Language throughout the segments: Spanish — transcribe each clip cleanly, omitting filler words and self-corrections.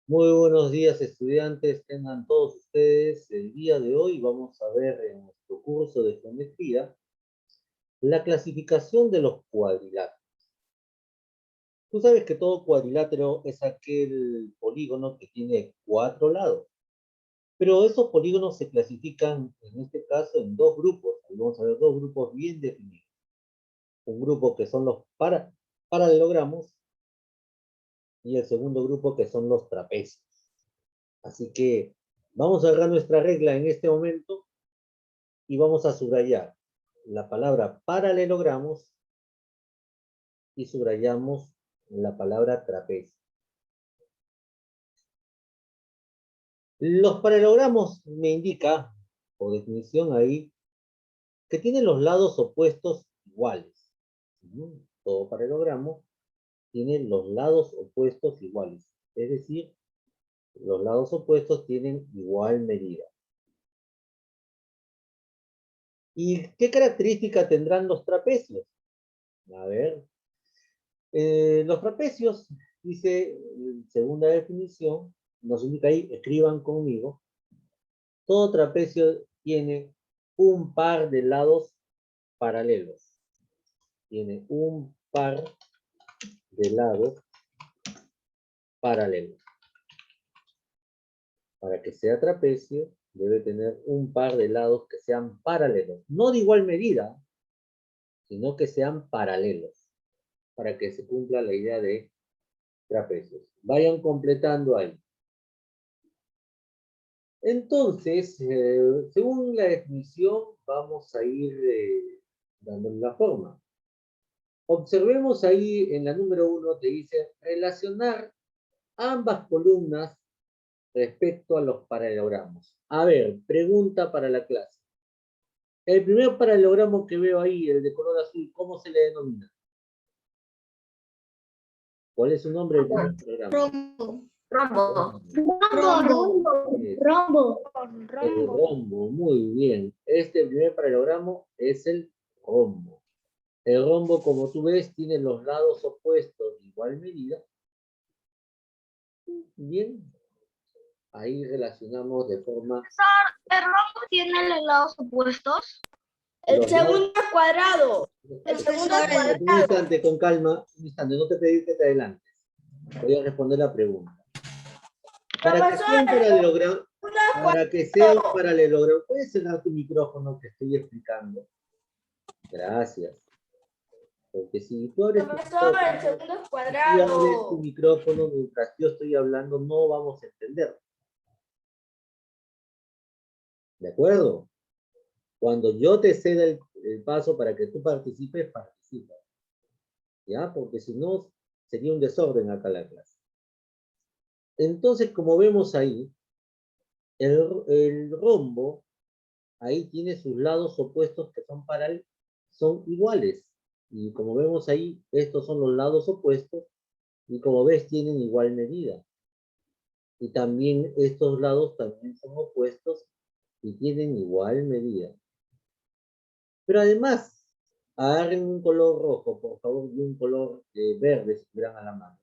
Muy buenos días, estudiantes. Tengan todos ustedes. El día de hoy vamos a ver en nuestro curso de geometría la clasificación de los cuadriláteros. Tú sabes que todo cuadrilátero es aquel polígono que tiene 4 lados, pero esos polígonos se clasifican en este caso en dos grupos. Ahí vamos a ver dos grupos bien definidos. Un grupo que son los paralelogramos y el segundo grupo que son los trapecios. Así que vamos a agarrar nuestra regla en este momento y vamos a subrayar la palabra paralelogramos y subrayamos la palabra trapecio. Los paralelogramos me indica, por definición ahí, que tienen los lados opuestos iguales. Todo paralelogramo tiene los lados opuestos iguales. Es decir, los lados opuestos tienen igual medida. ¿Y qué característica tendrán los trapecios? A ver, los trapecios, dice segunda definición, nos indica ahí, escriban conmigo, todo trapecio tiene un par de lados paralelos. Tiene un par de lados paralelos. Para que sea trapecio, debe tener un par de lados que sean paralelos. No de igual medida, sino que sean paralelos. Para que se cumpla la idea de trapecios. Vayan completando ahí. Entonces, según la definición, vamos a ir dándole la forma. Observemos ahí en la número 1, te dice relacionar ambas columnas respecto a los paralelogramos. A ver, pregunta para la clase. El primer paralelogramo que veo ahí, el de color azul, ¿cómo se le denomina? ¿Cuál es su nombre del primer paralelogramo? Rombo. El rombo, muy bien. Este primer paralelogramo es el rombo. El rombo, como tú ves, tiene los lados opuestos de igual medida. Bien, ahí relacionamos de forma... ¿El rombo tiene los lados opuestos? El segundo es cuadrado. El segundo es cuadrado. Un instante, con calma. Un instante, no te pedí que te adelantes. Voy a responder la pregunta. Para que sea un paralelogramo, ¿puedes cerrar tu micrófono que estoy explicando? Gracias. Porque si tú abres tu Profesor, el segundo es cuadrado. micrófono mientras yo estoy hablando, no vamos a entender. ¿De acuerdo? Cuando yo te ceda el paso para que tú participes, participa. ¿Ya? Porque si no, sería un desorden acá la clase. Entonces, como vemos ahí, el rombo, ahí tiene sus lados opuestos que son iguales. Y como vemos ahí, estos son los lados opuestos, y como ves, tienen igual medida. Y también estos lados también son opuestos y tienen igual medida. Pero además, agarren un color rojo, por favor, y un color verde, si tuvieran a la mano.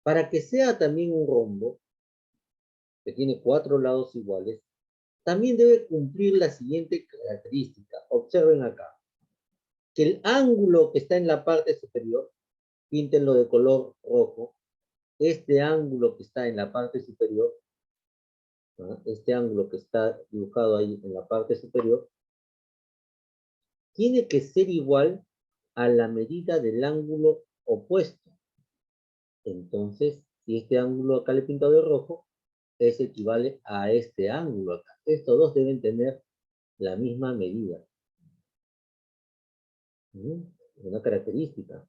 Para que sea también un rombo, que tiene 4 lados iguales, también debe cumplir la siguiente característica. Observen acá. Que el ángulo que está en la parte superior, píntenlo de color rojo, este ángulo que está en la parte superior, ¿no? Este ángulo que está dibujado ahí en la parte superior, tiene que ser igual a la medida del ángulo opuesto. Entonces, si este ángulo acá le he pintado de rojo, es equivale a este ángulo acá. Estos dos deben tener la misma medida. Una característica.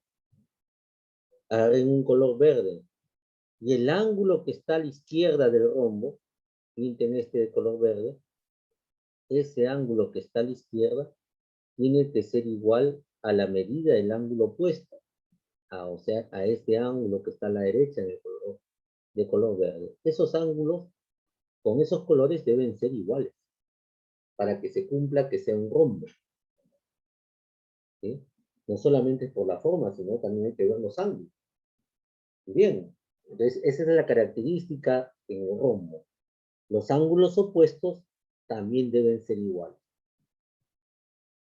En un color verde. Y el ángulo que está a la izquierda del rombo, pinten este de color verde, ese ángulo que está a la izquierda tiene que ser igual a la medida del ángulo opuesto. O sea, a este ángulo que está a la derecha de color verde. Esos ángulos con esos colores deben ser iguales para que se cumpla que sea un rombo. ¿Sí? No solamente por la forma, sino también hay que ver los ángulos. Bien, Entonces, esa es la característica en el rombo. Los ángulos opuestos también deben ser iguales.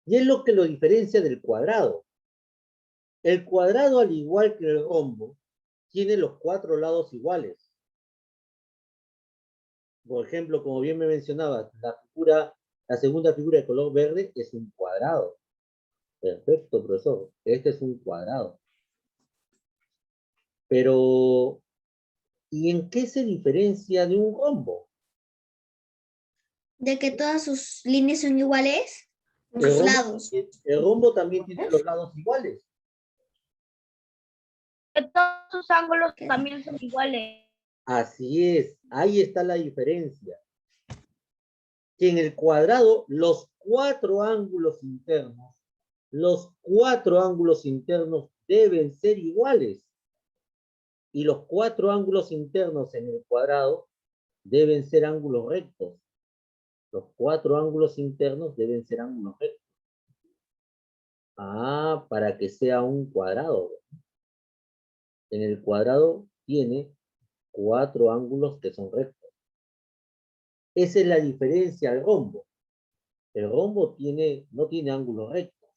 Y es lo que lo diferencia del cuadrado. El cuadrado, al igual que el rombo, tiene los 4 lados iguales. Por ejemplo, como bien me mencionabas, la segunda figura de color verde es un cuadrado. Perfecto, profesor. Este es un cuadrado. Pero, ¿y en qué se diferencia de un rombo? De que todas sus líneas son iguales, El sus rombo, lados. el rombo también tiene los lados iguales. Que todos sus ángulos también son iguales. Así es, ahí está la diferencia. Que en el cuadrado, los 4 ángulos internos deben ser iguales. Y los 4 ángulos internos en el cuadrado deben ser ángulos rectos. Los 4 ángulos internos deben ser ángulos rectos. Ah, para que sea un cuadrado. En el cuadrado tiene 4 ángulos que son rectos. Esa es la diferencia al rombo. El rombo no tiene ángulos rectos.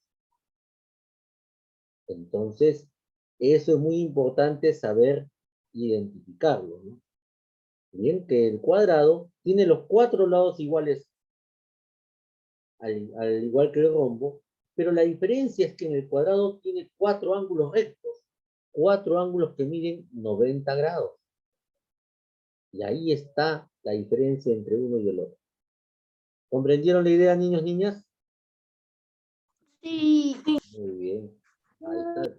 Entonces, eso es muy importante saber identificarlo, ¿no? Bien, que el cuadrado tiene los 4 lados iguales, al igual que el rombo, pero la diferencia es que en el cuadrado tiene 4 ángulos rectos, 4 ángulos que miden 90 grados. Y ahí está la diferencia entre uno y el otro. ¿Comprendieron la idea, niños, niñas? Sí. Muy bien. Ahí está.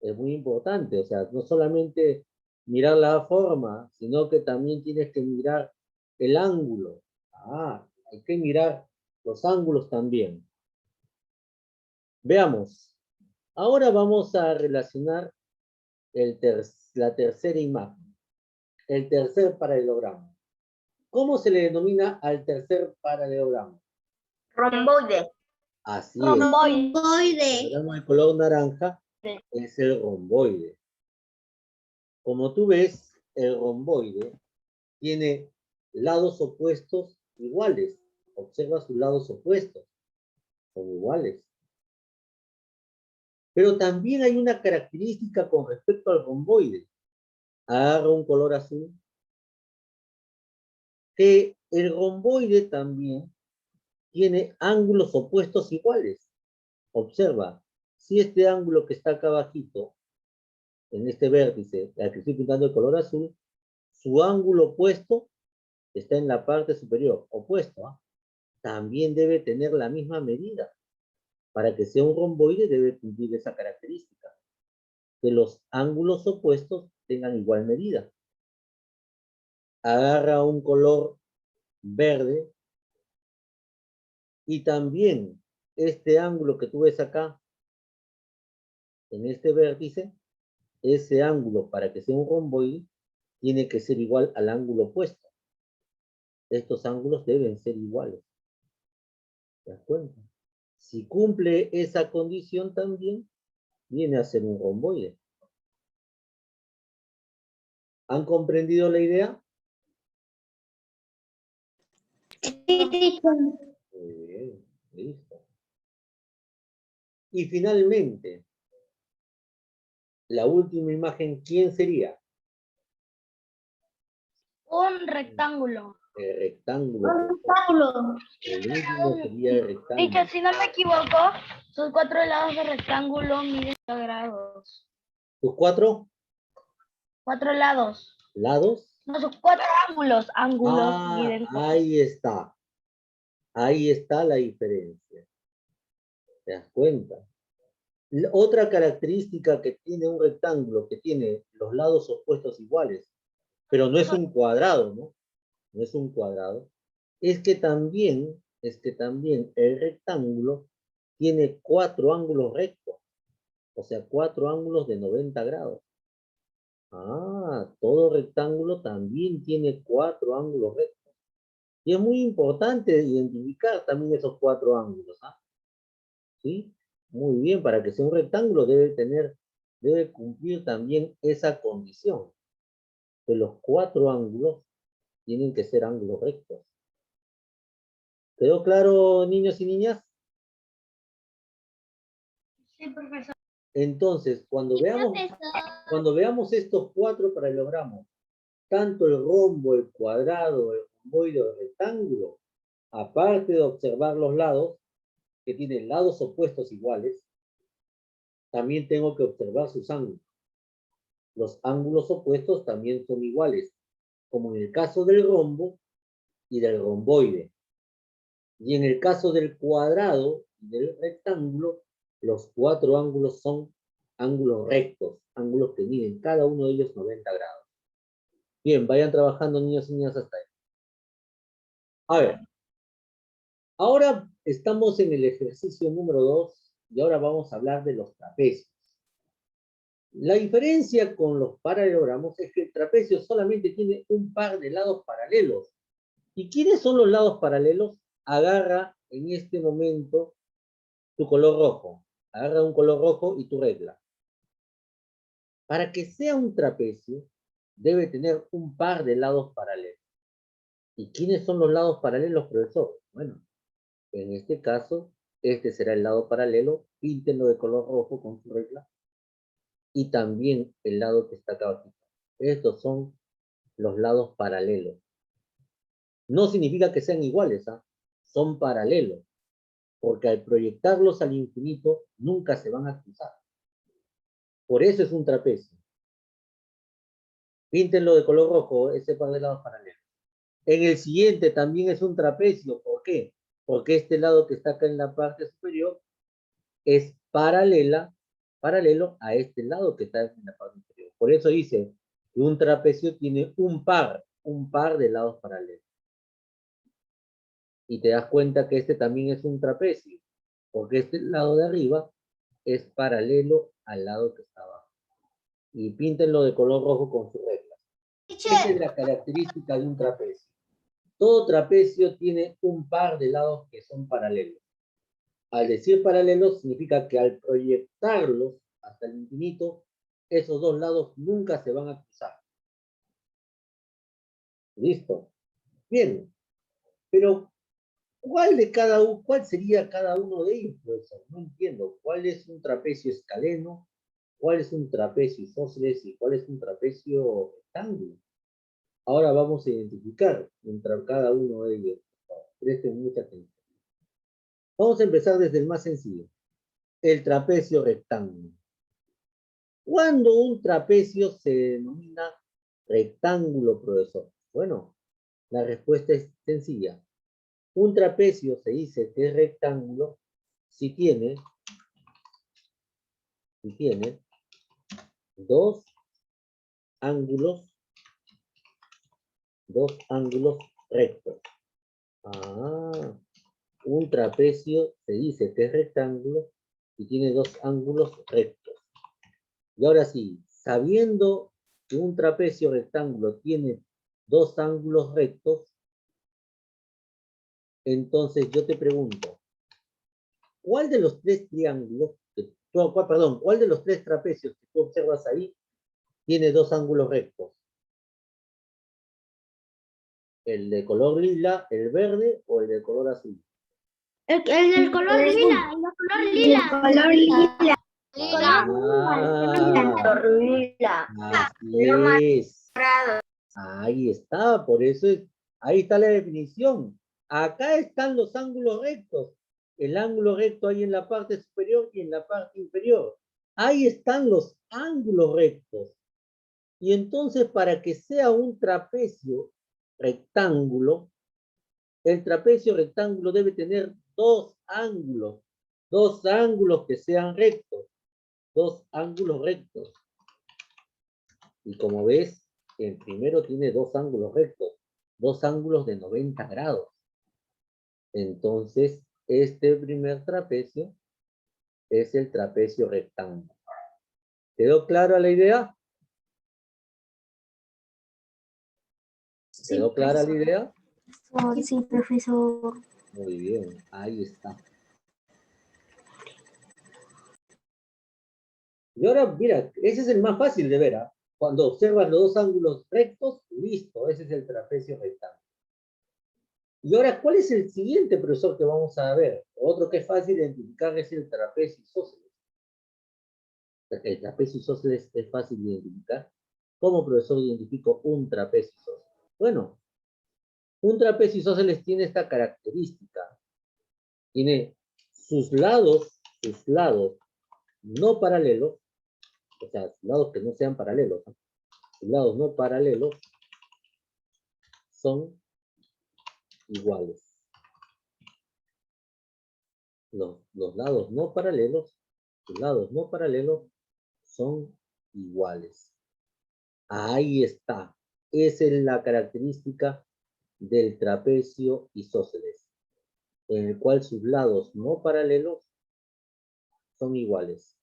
Es muy importante, o sea, no solamente mirar la forma, sino que también tienes que mirar el ángulo. Ah, hay que mirar los ángulos también. Veamos. Ahora vamos a relacionar la tercera imagen, el tercer paralelogramo. ¿Cómo se le denomina al tercer paralelogramo? Romboide. Así es. Romboide. El diagrama de color naranja es el romboide. Como tú ves, el romboide tiene lados opuestos iguales. Observa sus lados opuestos. Son iguales. Pero también hay una característica con respecto al romboide. Agarra un color azul. Que el romboide también tiene ángulos opuestos iguales. Observa, si este ángulo que está acá abajito, en este vértice, al que estoy pintando de color azul, su ángulo opuesto está en la parte superior, opuesto, ¿ah? También debe tener la misma medida. Para que sea un romboide debe cumplir esa característica, que los ángulos opuestos tengan igual medida. Agarra un color verde y también este ángulo que tú ves acá, en este vértice, ese ángulo para que sea un romboide tiene que ser igual al ángulo opuesto. Estos ángulos deben ser iguales. ¿Te das cuenta? Si cumple esa condición también, viene a ser un romboide. ¿Han comprendido la idea? Muy bien, listo. Y finalmente, la última imagen, ¿quién sería? Un rectángulo. El rectángulo. Rectángulo. El último sería el rectángulo. Dicho, si no me equivoco, sus 4 lados de rectángulo miden 90 grados. ¿Sus 4 4 lados. lados? No, sus 4 ángulos. Ángulos miden 4. Ahí está. Ahí está la diferencia. ¿Te das cuenta? Otra característica que tiene un rectángulo, que tiene los lados opuestos iguales, pero no es un cuadrado, ¿no? No es un cuadrado, es que también el rectángulo tiene 4 ángulos rectos, o sea, 4 ángulos de 90 grados. Ah, todo rectángulo también tiene 4 ángulos rectos. Y es muy importante identificar también esos 4 ángulos, ¿ah? ¿Sí? Muy bien, para que sea un rectángulo debe cumplir también esa condición. que los 4 ángulos tienen que ser ángulos rectos. ¿Quedó claro, niños y niñas? Sí, profesor. Entonces, cuando veamos estos 4 paralelogramos, tanto el rombo, el cuadrado, el romboide o el rectángulo, aparte de observar los lados, que tienen lados opuestos iguales, también tengo que observar sus ángulos. Los ángulos opuestos también son iguales, como en el caso del rombo y del romboide. Y en el caso del cuadrado y del rectángulo, los 4 ángulos son ángulos rectos, ángulos que miden cada uno de ellos 90 grados. Bien, vayan trabajando niños y niñas hasta ahí. A ver, ahora estamos en el ejercicio número 2 y ahora vamos a hablar de los trapecios. La diferencia con los paralelogramos es que el trapecio solamente tiene un par de lados paralelos. ¿Y quiénes son los lados paralelos? Agarra en este momento tu color rojo. Agarra un color rojo y tu regla. Para que sea un trapecio, debe tener un par de lados paralelos. ¿Y quiénes son los lados paralelos, profesor? Bueno, en este caso, este será el lado paralelo. Píntenlo de color rojo con su regla. Y también el lado que está acá abajo. Estos son los lados paralelos. No significa que sean iguales, ¿ah? Son paralelos, porque al proyectarlos al infinito nunca se van a cruzar. Por eso es un trapecio. Píntenlo de color rojo, ese par de lados paralelos. En el siguiente también es un trapecio. ¿Por qué? Porque este lado que está acá en la parte superior es paralelo a este lado que está en la parte inferior. Por eso dice que un trapecio tiene un par de lados paralelos. Y te das cuenta que este también es un trapecio, porque este lado de arriba es paralelo al lado que está abajo. Y píntenlo de color rojo con su regla. Esa es la característica de un trapecio. Todo trapecio tiene un par de lados que son paralelos. Al decir paralelos, significa que al proyectarlos hasta el infinito, esos dos lados nunca se van a cruzar. ¿Listo? Bien. Pero ¿cuál sería cada uno de ellos, profesor? No entiendo. ¿Cuál es un trapecio escaleno? ¿Cuál es un trapecio isósceles? ¿Y cuál es un trapecio rectángulo? Ahora vamos a identificar entre cada uno de ellos. Presten mucha atención. Vamos a empezar desde el más sencillo. El trapecio rectángulo. ¿Cuándo un trapecio se denomina rectángulo, profesor? Bueno, la respuesta es sencilla. Un trapecio se dice que es rectángulo si tiene dos ángulos rectos. Un trapecio se dice que es rectángulo y tiene dos ángulos rectos. Y ahora sí, sabiendo que un trapecio rectángulo tiene dos ángulos rectos, entonces yo te pregunto, ¿cuál de los tres triángulos, cuál de los tres trapecios que tú observas ahí tiene dos ángulos rectos? ¿El de color lila, el verde o el de color azul? El del color lila, el color lila. Color lila. Así es. Ahí está, por eso ahí está la definición. Acá están los ángulos rectos. El ángulo recto ahí en la parte superior y en la parte inferior. Ahí están los ángulos rectos. Y entonces, para que sea un trapecio rectángulo, el trapecio rectángulo debe tener dos ángulos que sean rectos, dos ángulos rectos. Y como ves, el primero tiene dos ángulos rectos, dos ángulos de 90 grados. Entonces, este primer trapecio es el trapecio rectángulo. ¿Quedó clara la idea? ¿Quedó clara la idea? Sí, profesor. Muy bien, ahí está. Y ahora, mira, ese es el más fácil de ver, ¿ah? Cuando observas los dos ángulos rectos, listo, ese es el trapecio rectángulo. Y ahora, ¿cuál es el siguiente, profesor, que vamos a ver? Otro que es fácil de identificar es el trapecio isósceles. El trapecio isósceles es fácil de identificar. ¿Cómo, profesor, identifico un trapecio isósceles? Bueno, un trapecio isósceles tiene esta característica. Tiene sus lados no paralelos, o sea, lados que no sean paralelos, ¿no? Sus lados no paralelos son iguales. Los lados no paralelos, sus lados no paralelos son iguales. Ahí está. Esa es la característica del trapecio isósceles, en el cual sus lados no paralelos son iguales.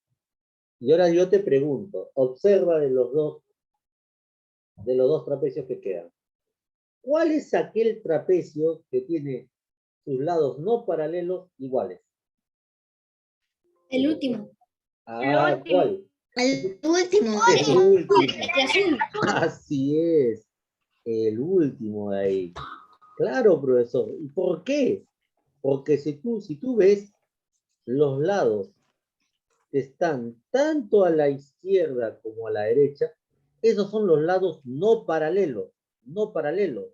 Y ahora yo te pregunto, observa de los dos trapecios que quedan. ¿Cuál es aquel trapecio que tiene sus lados no paralelos iguales? El último. Ah, último. ¿cuál? El último. El último. El azul. Así es. El último de ahí. Claro, profesor. ¿Y por qué? Porque si tú ves los lados que están tanto a la izquierda como a la derecha, esos son los lados no paralelos. No paralelos.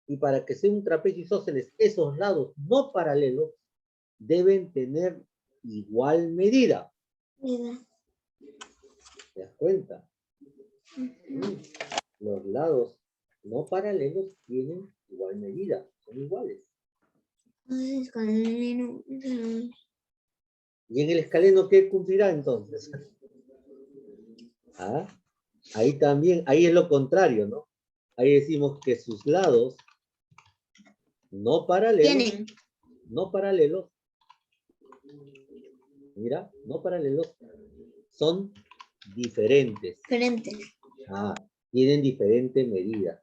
Y para que sea un trapecio isósceles, esos lados no paralelos deben tener igual medida. Mira. ¿Te das cuenta? Los lados no paralelos tienen igual medida, son iguales. Entonces, con el ¿Y en el escaleno qué cumplirá entonces? ¿Ah? Ahí también, ahí es lo contrario, ¿no? Ahí decimos que sus lados no paralelos, mira, no paralelos, son diferentes. diferentes. Tienen diferente medida.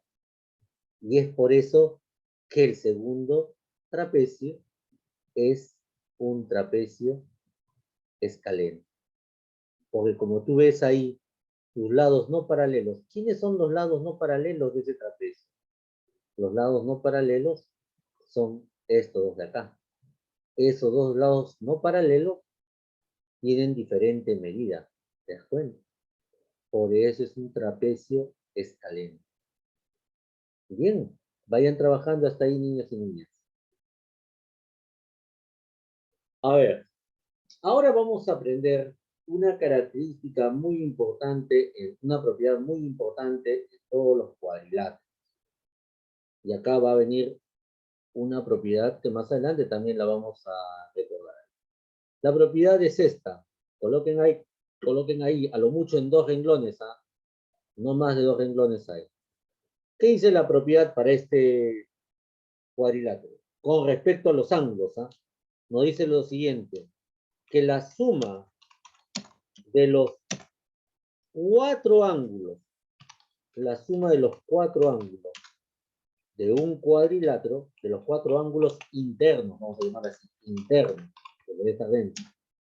Y es por eso que el segundo trapecio es un trapecio escaleno. Porque como tú ves ahí, sus lados no paralelos. ¿Quiénes son los lados no paralelos de ese trapecio? Los lados no paralelos son estos dos de acá. Esos dos lados no paralelos tienen diferente medida. ¿Te das cuenta? Por eso es un trapecio escaleno. Bien, vayan trabajando hasta ahí, niños y niñas. A ver, ahora vamos a aprender una característica muy importante, una propiedad muy importante de todos los cuadriláteros. Y acá va a venir una propiedad que más adelante también la vamos a recordar. La propiedad es esta. Coloquen ahí a lo mucho en 2 renglones, ¿ah? No más de 2 renglones ahí. ¿Qué dice la propiedad para este cuadrilátero? Con respecto a los ángulos, ¿ah? Nos dice lo siguiente, que la suma de los 4 ángulos, de un cuadrilátero, de los 4 ángulos internos, vamos a llamar así, internos, que debe estar dentro,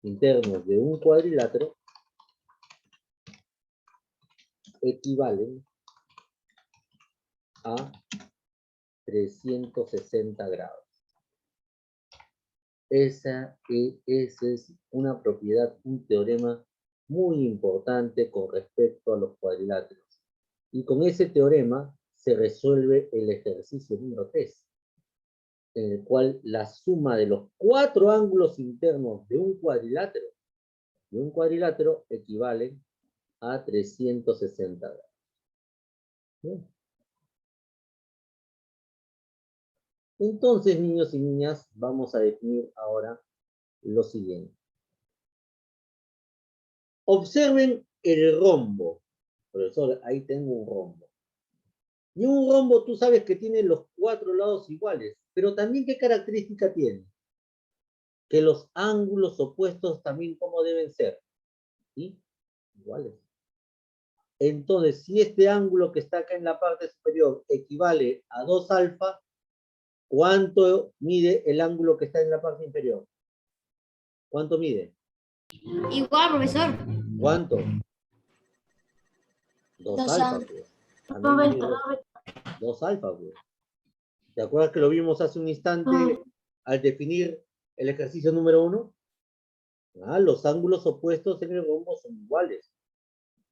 internos de un cuadrilátero, equivalen a 360 grados. Esa es una propiedad, un teorema muy importante con respecto a los cuadriláteros. Y con ese teorema se resuelve el ejercicio número 3, en el cual la suma de los 4 ángulos internos de un cuadrilátero equivale a 360 grados. Bien. Entonces, niños y niñas, vamos a definir ahora lo siguiente. Observen el rombo. Profesor, ahí tengo un rombo. Y un rombo tú sabes que tiene los 4 lados iguales, pero también ¿qué característica tiene? Que los ángulos opuestos también ¿cómo deben ser? ¿Sí? Iguales. Entonces, si este ángulo que está acá en la parte superior equivale a 2 alfa, ¿cuánto mide el ángulo que está en la parte inferior? ¿Cuánto mide? Igual, profesor. ¿Cuánto? 2 Dos alfa, alfa. pues. También No, mide 2 alfa, pues. ¿Te acuerdas que lo vimos hace un instante al definir el ejercicio número 1? Los ángulos opuestos en el rombo son iguales.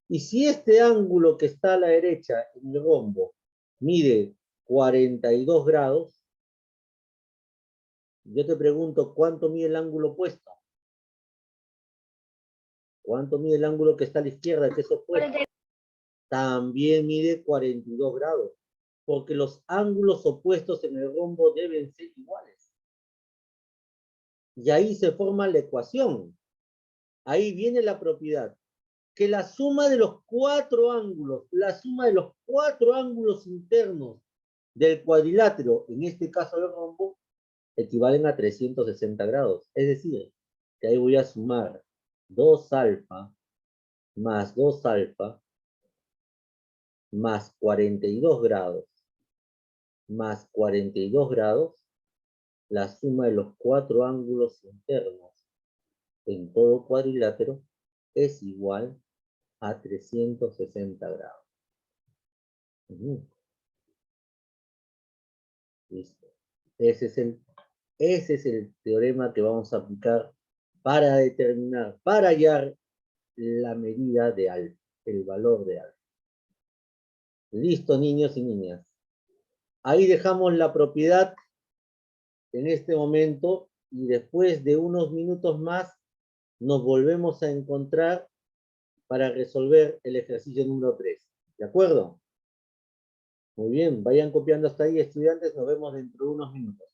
Y si este ángulo que está a la derecha en el rombo mide 42 grados, yo te pregunto, ¿cuánto mide el ángulo opuesto? ¿Cuánto mide el ángulo que está a la izquierda, que es opuesto? También mide 42 grados, porque los ángulos opuestos en el rombo deben ser iguales. Y ahí se forma la ecuación. Ahí viene la propiedad. Que la suma de los 4 ángulos, la suma de los 4 ángulos internos del cuadrilátero, en este caso del rombo, equivalen a 360 grados. Es decir, que ahí voy a sumar 2 alfa más 2 alfa más 42 grados más 42 grados, la suma de los 4 ángulos internos en todo cuadrilátero es igual a 360 grados. Listo. Ese es el teorema que vamos a aplicar para determinar, para hallar la medida de alfa, el valor de alfa. Listo, niños y niñas. Ahí dejamos la propiedad en este momento y después de unos minutos más nos volvemos a encontrar para resolver el ejercicio número 3. ¿De acuerdo? Muy bien, vayan copiando hasta ahí, estudiantes. Nos vemos dentro de unos minutos.